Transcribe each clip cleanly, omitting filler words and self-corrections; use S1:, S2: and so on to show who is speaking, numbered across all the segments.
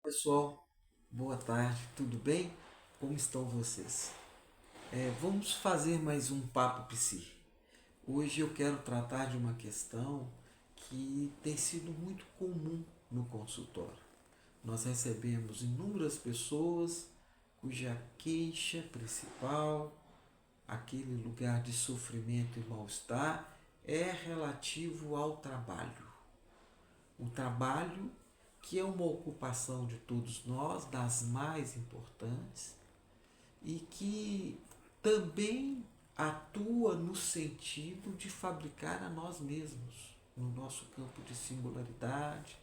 S1: Pessoal, boa tarde, tudo bem? Como estão vocês? Vamos fazer mais um Papo Psi. Hoje eu quero tratar de uma questão que tem sido muito comum no consultório. Nós recebemos inúmeras pessoas cuja queixa principal, aquele lugar de sofrimento e mal-estar, é relativo ao trabalho. O trabalho, que é uma ocupação de todos nós, das mais importantes, e que também atua no sentido de fabricar a nós mesmos, no nosso campo de singularidade,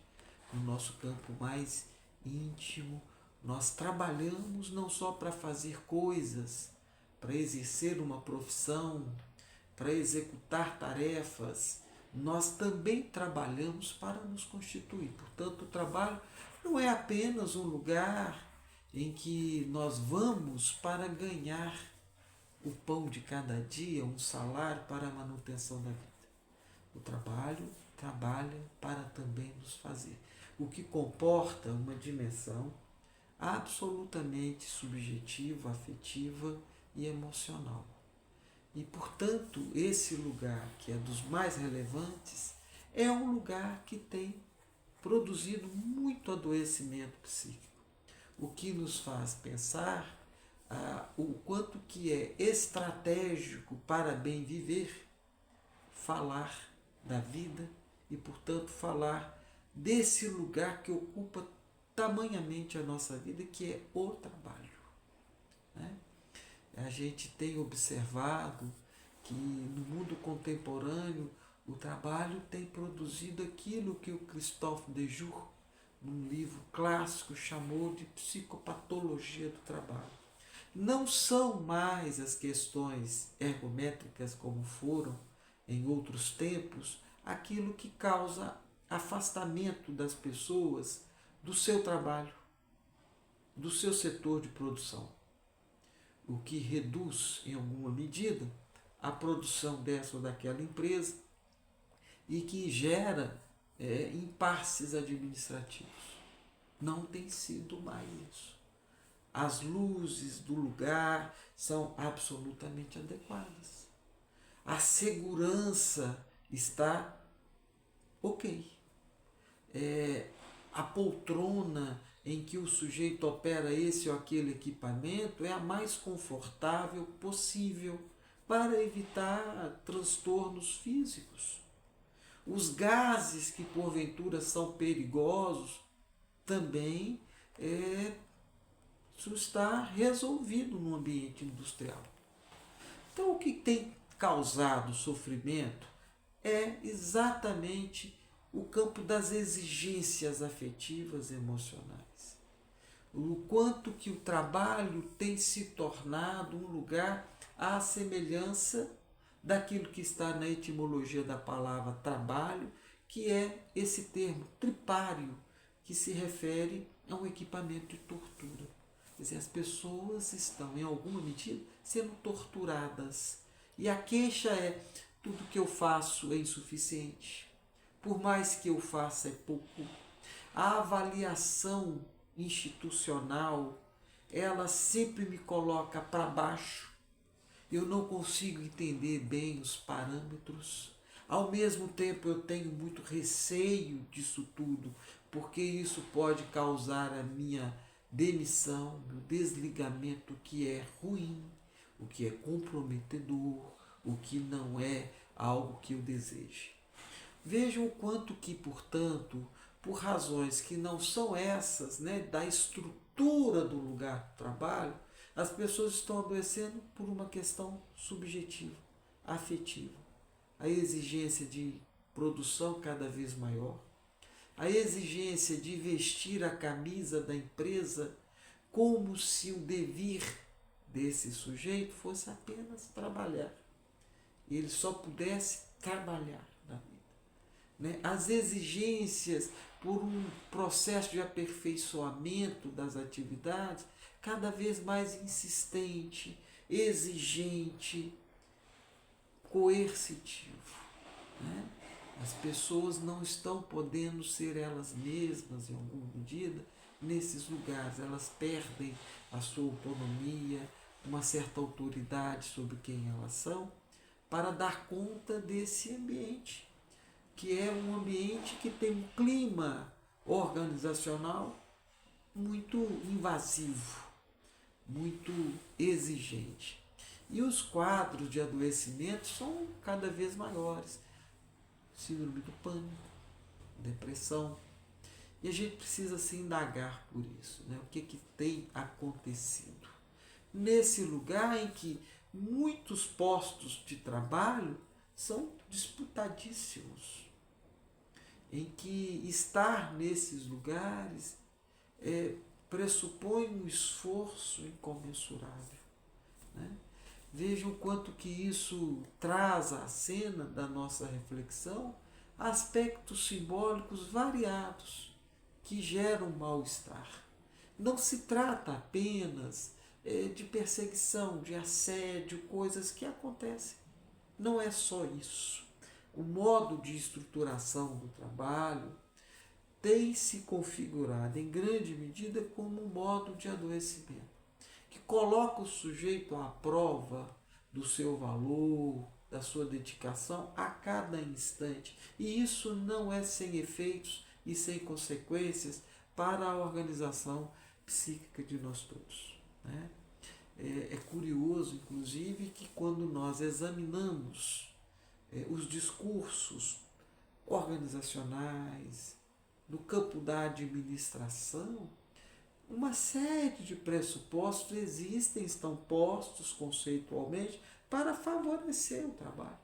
S1: no nosso campo mais íntimo. Nós trabalhamos não só para fazer coisas, para exercer uma profissão, para executar tarefas, nós também trabalhamos para nos constituir. Portanto, o trabalho não é apenas um lugar em que nós vamos para ganhar o pão de cada dia, um salário para a manutenção da vida. O trabalho trabalha para também nos fazer, o que comporta uma dimensão absolutamente subjetiva, afetiva e emocional. E, portanto, esse lugar, que é dos mais relevantes, é um lugar que tem produzido muito adoecimento psíquico, o que nos faz pensar o quanto que é estratégico para bem viver falar da vida e, portanto, falar desse lugar que ocupa tamanhamente a nossa vida, que é o trabalho. Né? A gente tem observado que no mundo contemporâneo o trabalho tem produzido aquilo que o Christophe Dejour, num livro clássico, chamou de psicopatologia do trabalho. Não são mais as questões ergométricas como foram em outros tempos, aquilo que causa afastamento das pessoas do seu trabalho, do seu setor de produção, o que reduz, em alguma medida, a produção dessa ou daquela empresa e que gera impasses administrativos. Não tem sido mais isso. As luzes do lugar são absolutamente adequadas. A segurança está ok. A poltrona em que o sujeito opera esse ou aquele equipamento é a mais confortável possível para evitar transtornos físicos. Os gases que porventura são perigosos também isso está resolvido no ambiente industrial. Então, o que tem causado sofrimento é exatamente o campo das exigências afetivas e emocionais. O quanto que o trabalho tem se tornado um lugar à semelhança daquilo que está na etimologia da palavra trabalho, que é esse termo tripário, que se refere a um equipamento de tortura. Quer dizer, as pessoas estão, em alguma medida, sendo torturadas. E a queixa é: tudo que eu faço é insuficiente. Por mais que eu faça, é pouco. A avaliação institucional, ela sempre me coloca para baixo. Eu não consigo entender bem os parâmetros. Ao mesmo tempo, eu tenho muito receio disso tudo, porque isso pode causar a minha demissão, meu desligamento, o que é ruim, o que é comprometedor, o que não é algo que eu deseje. Vejam o quanto que, portanto, por razões que não são essas, né, da estrutura do lugar de trabalho, as pessoas estão adoecendo por uma questão subjetiva, afetiva. A exigência de produção cada vez maior, a exigência de vestir a camisa da empresa como se o dever desse sujeito fosse apenas trabalhar. E ele só pudesse trabalhar na vida. Né? As exigências por um processo de aperfeiçoamento das atividades cada vez mais insistente, exigente, coercitivo. Né? As pessoas não estão podendo ser elas mesmas em alguma medida nesses lugares, elas perdem a sua autonomia, uma certa autoridade sobre quem elas são, para dar conta desse ambiente, que é um ambiente que tem um clima organizacional muito invasivo, muito exigente. E os quadros de adoecimento são cada vez maiores. Síndrome do pânico, depressão. E a gente precisa se indagar por isso, né? O que tem acontecido. Nesse lugar em que muitos postos de trabalho são disputadíssimos, em que estar nesses lugares pressupõe um esforço incomensurável, né? Vejam quanto que isso traz à cena da nossa reflexão aspectos simbólicos variados que geram mal-estar. Não se trata apenas de perseguição, de assédio, coisas que acontecem. Não é só isso. O modo de estruturação do trabalho tem se configurado em grande medida como um modo de adoecimento, que coloca o sujeito à prova do seu valor, da sua dedicação a cada instante. E isso não é sem efeitos e sem consequências para a organização psíquica de nós todos, né? É curioso, inclusive, que quando nós examinamos os discursos organizacionais, no campo da administração, uma série de pressupostos existem, estão postos conceitualmente para favorecer o trabalho,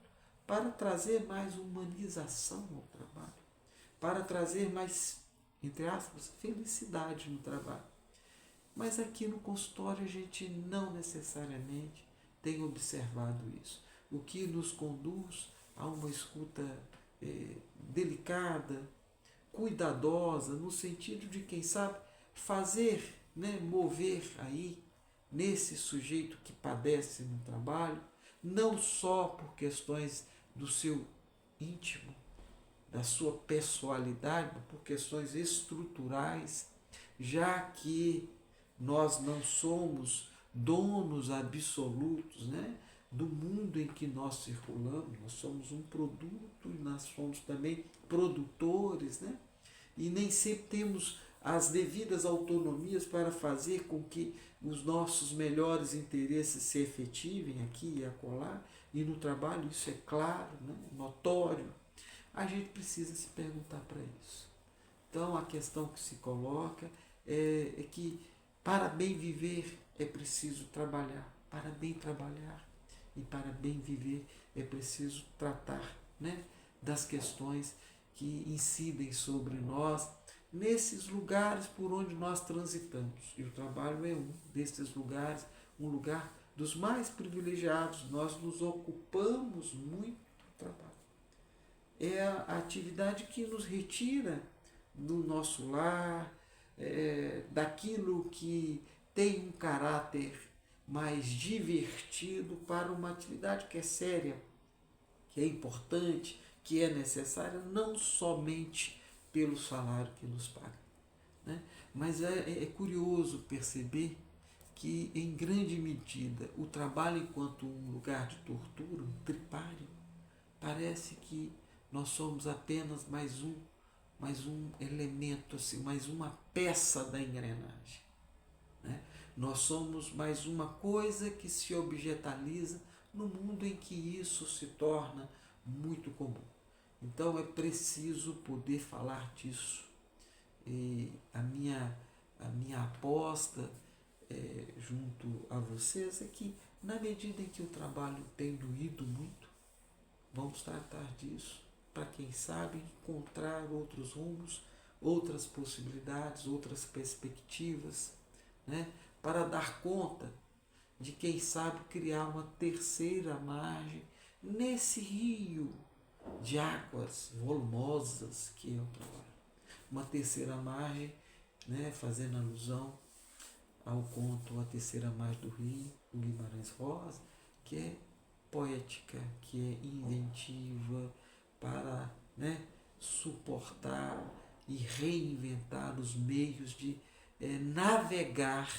S1: para trazer mais humanização ao trabalho, para trazer mais, entre aspas, felicidade no trabalho. Mas aqui no consultório a gente não necessariamente tem observado isso, o que nos conduz a uma escuta delicada, cuidadosa, no sentido de, quem sabe, fazer, né, mover aí nesse sujeito que padece no trabalho, não só por questões do seu íntimo, da sua pessoalidade, mas por questões estruturais, já que nós não somos donos absolutos, né, do mundo em que nós circulamos. Nós somos um produto e nós somos também produtores, né? E nem sempre temos as devidas autonomias para fazer com que os nossos melhores interesses se efetivem aqui e acolá, e no trabalho isso é claro, né? Notório. A gente precisa se perguntar para isso. Então a questão que se coloca é que para bem viver é preciso trabalhar, para bem trabalhar e para bem viver é preciso tratar, né, das questões que incidem sobre nós nesses lugares por onde nós transitamos. E o trabalho é um desses lugares, um lugar dos mais privilegiados. Nós nos ocupamos muito do trabalho. É a atividade que nos retira do nosso lar, daquilo que tem um caráter mais divertido, para uma atividade que é séria, que é importante, que é necessária, não somente pelo salário que nos paga, né? Mas é curioso perceber que, em grande medida, o trabalho enquanto um lugar de tortura, um tripário, parece que nós somos apenas mais um elemento, assim, mais uma peça da engrenagem, né? Nós somos mais uma coisa que se objetaliza no mundo em que isso se torna muito comum. Então é preciso poder falar disso. E a minha aposta junto a vocês é que, na medida em que o trabalho tem doído muito, vamos tratar disso para, quem sabe, encontrar outros rumos, outras possibilidades, outras perspectivas, né? Para dar conta de, quem sabe, criar uma terceira margem nesse rio de águas volumosas que é o trabalho. Uma terceira margem, né, fazendo alusão ao conto A Terceira Margem do Rio, do Guimarães Rosa, que é poética, que é inventiva para, né, suportar e reinventar os meios de navegar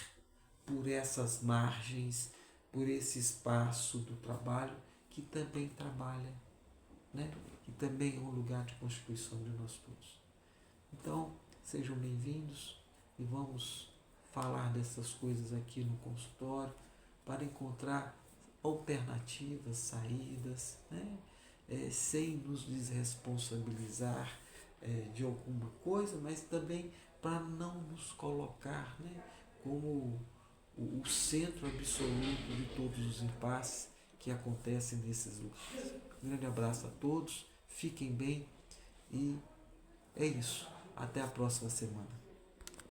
S1: por essas margens, por esse espaço do trabalho que também trabalha, né? Que também é um lugar de constituição de nós todos. Então, sejam bem-vindos e vamos falar dessas coisas aqui no consultório para encontrar alternativas, saídas, né? Sem nos desresponsabilizar de alguma coisa, mas também para não nos colocar, né, como o centro absoluto de todos os impasses que acontecem nesses lugares. Um grande abraço a todos, fiquem bem e é isso. Até a próxima semana.